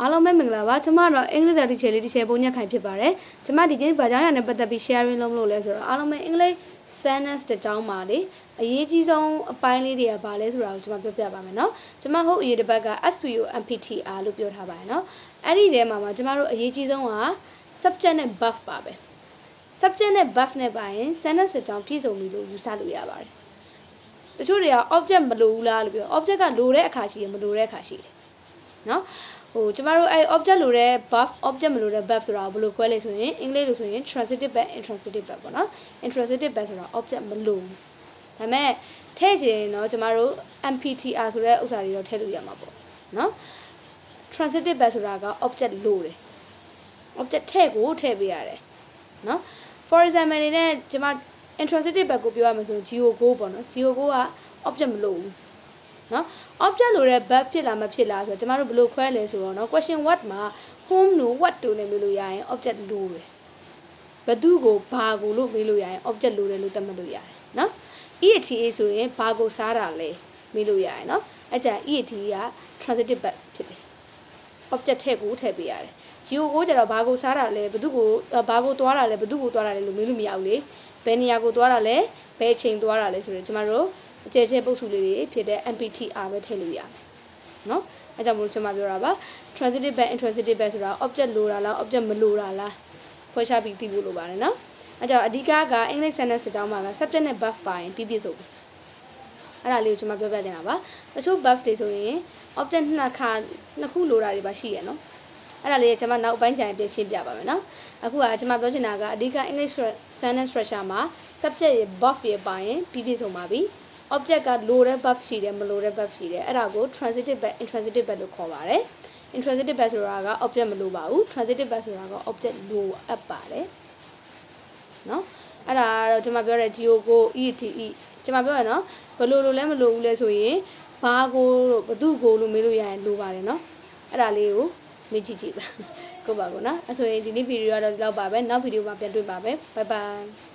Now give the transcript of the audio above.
အားလုံးပဲမင်္ဂလာပါကျွန်မတော့အင်္ဂလိပ်စာတီချာလေးshare ပုံညက်ခိုင်ဖြစ်ပါတယ်ကျွန်မဒီနေ့ဘာကြောင့်ရနဲ့ပတ်သက်ပြီး sharing လုပ်မလို့လဲဆိုတော့အားလုံးပဲအင်္ဂလိပ် sentence တစ်ကြောင်းပါလေအရေးကြီးဆုံးအပိုင်းလေးတွေကဘာလဲဆိုတာကိုကျွန်မပြောပြပါမယ်เนาะကျွန်မဟုတ်အရေးတစ်ပတ်က SPO MPTR လို့ပြောထားပါတယ်เนาะအဲ့ဒီထဲမှာကျွန်မတို့အရေးကြီးဆုံးက subject နဲ့ verb ပါပဲ subject နဲ့ verb နဲ့ပါရင် sentence တစ်ကြောင်းပြည့်စုံပြီလို့ယူဆလို့ရပါတယ်တချို့တွေက object မလိုဘူးလားလို့ပြော object ကလိုတဲ့အခါရှိတယ်မလိုတဲ့အခါရှိတယ်เนาะကျမတို့အဲ့ object လိုတဲ့ verb object မလိုတဲ့ verb ဆိုတာဘယ်လိုခွဲလဲဆိုရင်အင်္ဂလိပ်လိုဆိုရင် transitive verb intransitive verb ပေါ့နော် intransitive verb ဆိုတာ object မလိုဘူးဒါပေမဲ့ထည့်ချင်တော့ကျမတို့ MPTR ဆိုတဲ့ဥစ္စာတွေတော့ထည့်လို့ရမှာပေါ့နော် transitive verb ဆိုတာက object လိုတယ် object ထည့်ကိုထည့်ပေးရတယ်နော် for example အနေနဲ့ကျမ intransitive verb ကိုပြောရမယ်ဆိုရင် go ပေါ့နော် go က object မလိုဘူးနော် object လိုတဲ့ verb ဖြစ်လားမဖြစ်လားဆိုတော့ကျမတို့ဘယ်လိုခွဲလဲဆိုတော့เนาะ question what မှာ whom လို့ what လို့လည်းမေးလို့ရရင် object လိုတယ်ဘယ်သူကိုဘာကိုလို့မေးလို့ရရင် object လိုတယ်လို့သတ်မှတ်လို့ရတယ်เนาะ EATA ဆိုရင်ဘာကိုစားတာလဲမေးလို့ရရင်เนาะအဲ့ကြ EATA က transitive verb ဖြစ်တယ် object ထည့်ကိုထည့်ပေးရတယ် go ကျတော့ဘာကိုစားတာလဲဘယ်သူကိုဘာကိုသွားတာလဲဘယ်သူကိုသွားတာလဲလို့မေးလို့မရဘူးလေဘယ်နေရာကိုသွားတာလဲဘယ်အချိန်သွားတာလဲဆိုတော့ကျမတို့အကျယ်ကျယ်ပုတ်စုလေးတွေဖြစ်တဲ့ MPTR ပဲထည့်လို့ရတယ်เนาะအဲကြောင့်မလို့ကျွန်မပြောတာပါ transitive verb intransitive verb ဆိုတာ object လိုတာလား object မလိုတာလားခွဲခြားပြီးသိဖို့လိုပါတယ်เนาะအဲကြောင့်အဓိကက English sentence တစ်ကြောင်းမှာက subject နဲ့ verb ပါရင်ပြည့်စုံအဲ့ဒါလေးကိုကျွန်မပြောပြတင်တာပါတချို့ verb တွေဆိုရင် object နှစ်ခုလိုတာတွေပါရှိရเนาะအဲ့ဒါလေးကျွန်မနောက်ပိုင်းကျရင်ပြင်ရှင်းပြပါမယ်เนาะအခုကကျွန်မပြောချင်တာကအဓိက English sentence structure မှာ subject ရဲ့ verb ရဲ့ပါရင်ပြည့်စုံပါပြီobject ကလိုတဲ့ verb ရှိတယ်မလိုတဲ့ verb ရှိတယ်အဲ့ဒါကို transitive verb intransitive verb လို့ခေါ်ပါတယ် intransitive verb ဆိုတာက object မလိုပါဘူး transitive verb ဆိုတာက object လိုအပ်ပါတယ်เนาะအဲ့ဒါကတော့ကျွန်မပြောတဲ့ go ete ကျွန်မပြောရနော်ဘယ်လိုလိုလဲမလိုဘူးလဲဆိုရင်ဘာကိုဘသူကိုလို့မေးလို့ရရင်လိုပါတယ်เนาะအဲ့ဒါလေးကိုမေးကြည့်ကြည့်ပါကိုပါကောနော်အဲ့ဆိုရင်ဒီနေ့ဗီဒီယိုကတော့ဒီလောက်ပါပဲနောက်ဗီဒီယိုမှာပြန်တွေ့ပါမယ် bye bye